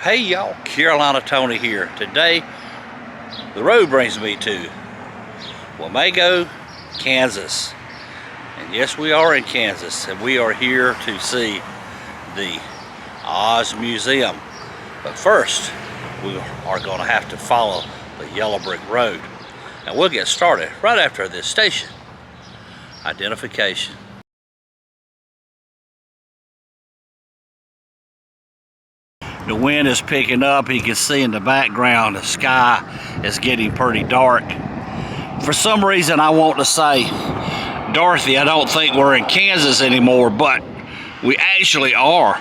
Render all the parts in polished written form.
Hey y'all, Carolina Tony here. Today, the road brings me to Wamego, Kansas. And yes, we are in Kansas, and we are here to see the Oz Museum. But first, we are going to have to follow the yellow brick road. And we'll get started right after this station identification. The wind is picking up. You can see in the background the sky is getting pretty dark. For some reason I want to say, Dorothy, I don't think we're in Kansas anymore, but we actually are.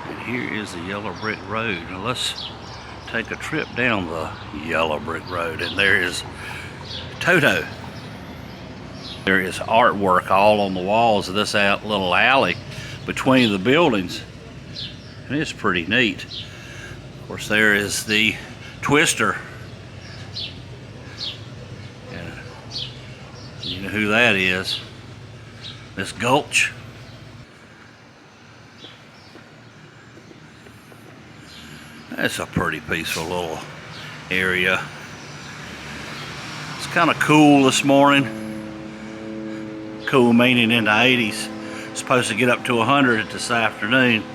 And here is the yellow brick road. Now let's take a trip down the yellow brick road, and there is Toto. There is artwork all on the walls of this little alley between the buildings. And it's pretty neat. Of course, there is the Twister. And you know who that is. Miss Gulch. That's a pretty peaceful little area. It's kind of cool this morning. Cool meaning in the 80s. Supposed to get up to 100 this afternoon.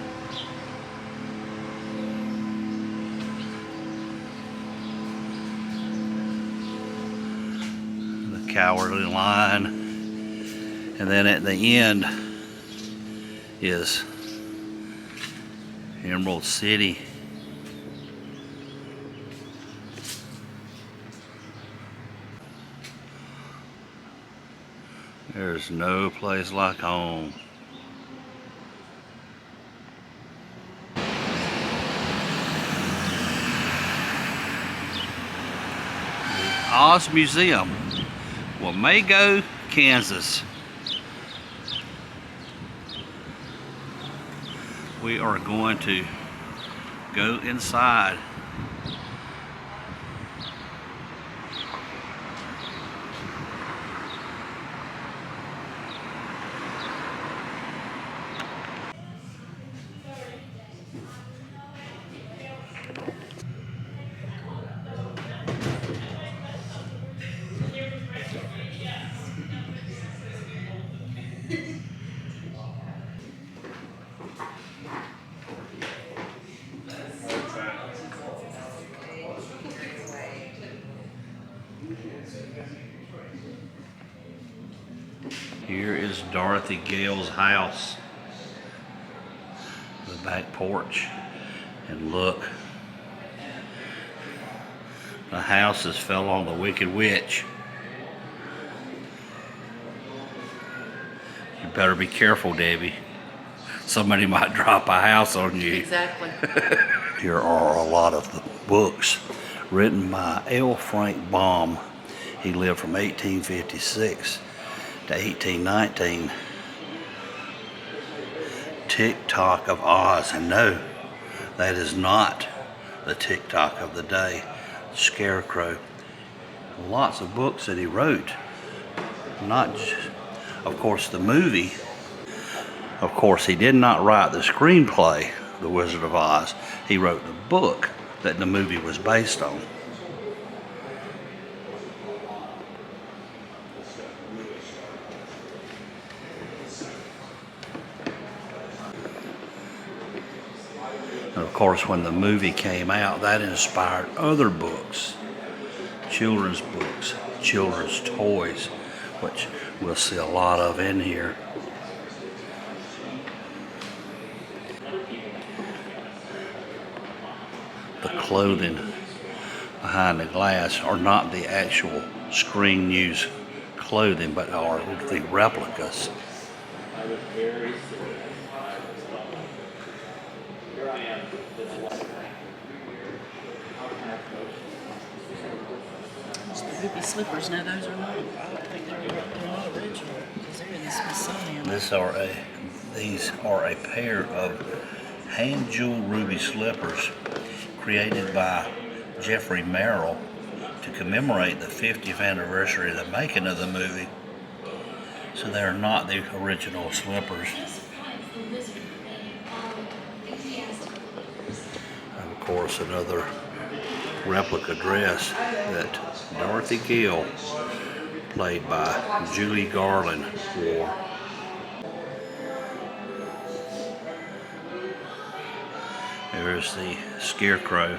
Cowardly Lion, and then at the end is Emerald City. There's no place like home. The Oz Museum, Wamego, Kansas. We are going to go inside. Here is Dorothys Gale's house, the back porch, and look, the houses fell on the Wicked Witch. You better be careful, Debbie. Somebody might drop a house on you. Exactly. Here are a lot of the books written by L. Frank Baum. He lived from 1856 to 1819. Tick-tock of Oz, and no, that is not the tick-tock of the day. Scarecrow. Lots of books that he wrote. Of course, the movie. Of course, he did not write the screenplay, The Wizard of Oz. He wrote the book that the movie was based on. And of course, when the movie came out, that inspired other books, children's books, children's toys, which we'll see a lot of in here. The clothing behind the glass are not the actual screen use clothing, but are the replicas. The ruby slippers, no, those are not. I don't think they're not original because they're in the Smithsonian. These are a pair of hand-jeweled ruby slippers created by Jeffrey Merrill to commemorate the 50th anniversary of the making of the movie. So they're not the original slippers. course, another replica dress that Dorothy Gill, played by Julie Garland, wore. There's the Scarecrow,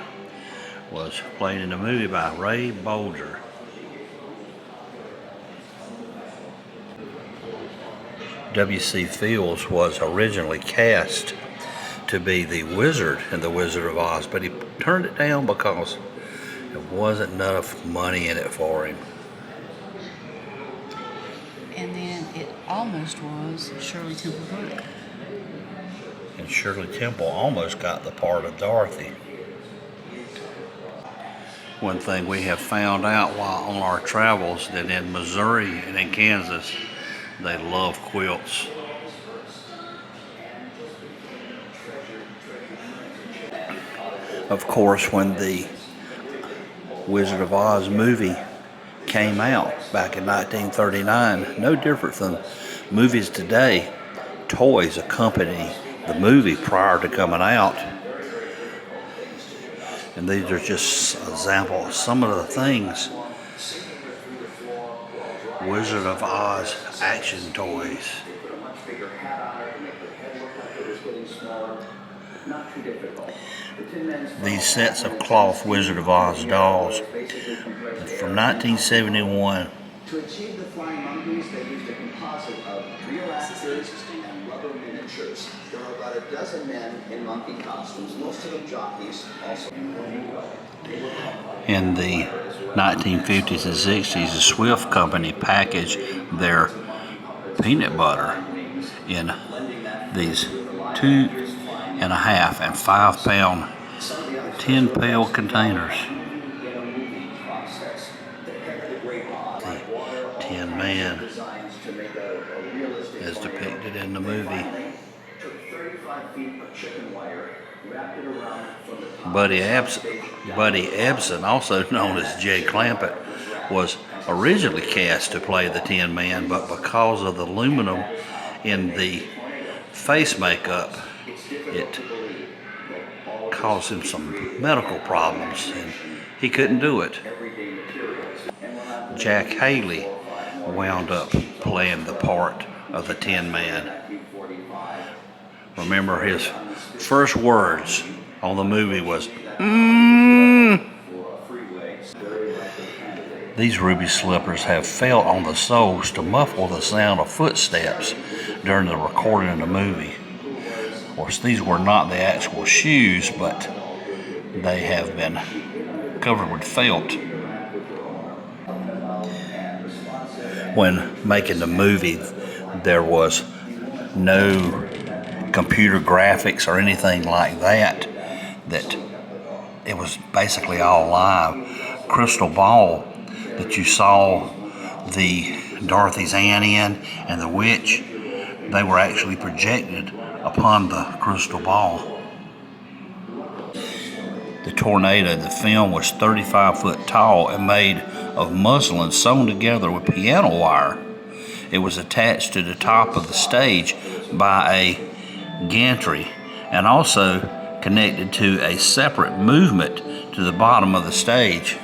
was played in a movie by Ray Bolger. W.C. Fields was originally cast to be the wizard in The Wizard of Oz, but he turned it down because there wasn't enough money in it for him. And then it almost was Shirley Temple Brooke. And Shirley Temple almost got the part of Dorothy. One thing we have found out while on our travels, that in Missouri and in Kansas, they love quilts. Of course, when the Wizard of Oz movie came out back in 1939, no different than movies today, toys accompany the movie prior to coming out. And these are just examples of some of the things. Wizard of Oz action toys. These sets of cloth Wizard of Oz dolls from 1971. To achieve the flying monkeys, they used a composite of real actors and rubber miniatures. There are about a dozen men in monkey costumes, most of them jockeys, also. In the 1950s and 60s, the Swift Company packaged their peanut butter in these 2.5 and 5 pound 10 pail containers. The Tin Man as depicted in the movie. Buddy Ebsen, also known as Jay Clampett, was originally cast to play the Tin Man, but because of the aluminum in the face makeup, it caused him some medical problems and he couldn't do it. Jack Haley wound up playing the part of the Tin Man. Remember, his first words on the movie was, "Mmm." These ruby slippers have felt on the soles to muffle the sound of footsteps during the recording of the movie. Of course, these were not the actual shoes, but they have been covered with felt. When making the movie, there was no computer graphics or anything like that, that it was basically all live. Crystal ball that you saw the Dorothy's aunt in and the witch, they were actually projected upon the crystal ball. The tornado, the film, was 35 foot tall and made of muslin sewn together with piano wire. It was attached to the top of the stage by a gantry and also connected to a separate movement to the bottom of the stage.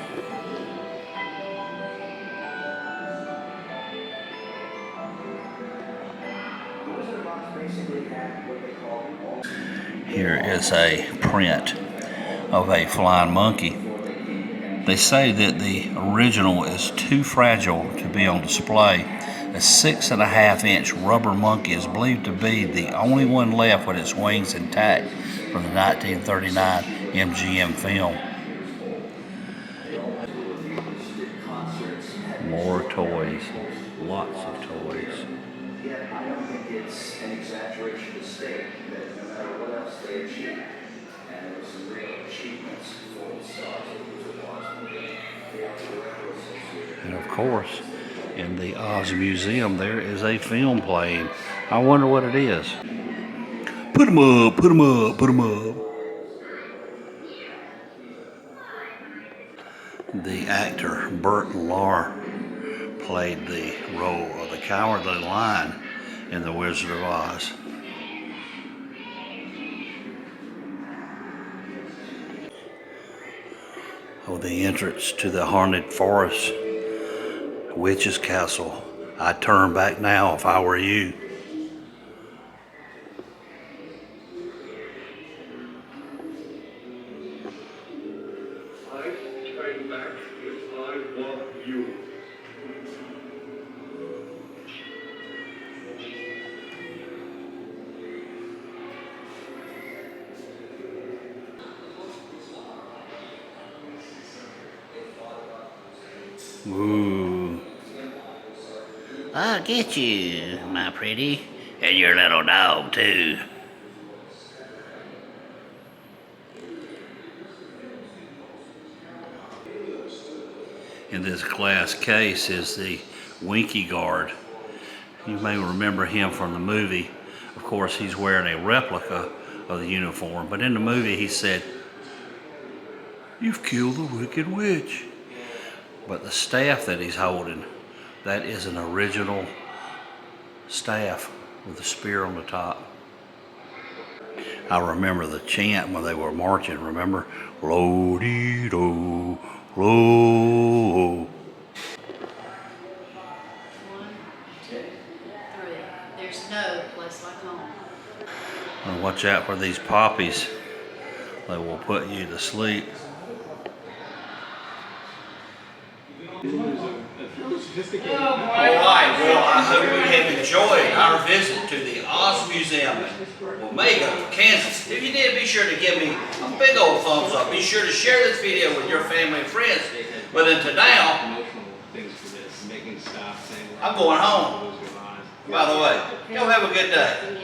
Here is a print of a flying monkey. They say that the original is too fragile to be on display. A 6.5 inch rubber monkey is believed to be the only one left with its wings intact from the 1939 MGM film. More toys, lots of toys. Yet I don't think it's an exaggeration to state that no matter what else they achieved, and there were some real achievements for the stars of the Wizard of Oz movie, they are forever associated. And of course, in the Oz Museum, there is a film playing. I wonder what it is. Put 'em up, put 'em up, put 'em up. The actor Burton Lahr played the role of the Cowardly Lion in The Wizard of Oz. of the entrance to the haunted forest, witch's castle. I'd turn back now if I were you. I'd turn back if I were you. Ooh. I'll get you, my pretty, and your little dog too. In this glass case is the Winky Guard. You may remember him from the movie. Of course, he's wearing a replica of the uniform, but in the movie he said, "You've killed the Wicked Witch." But the staff that he's holding, that is an original staff with a spear on the top. I remember the chant when they were marching, remember? Lo-dee-do, lo. 1, 2, 3. There's no place like home. And watch out for these poppies. They will put you to sleep. Alright, well, I hope you have enjoyed our visit to the Oz Museum in Omega, Kansas. If you did, be sure to give me a big old thumbs up. Be sure to share this video with your family and friends. But until now, I'm going home. By the way, y'all have a good day.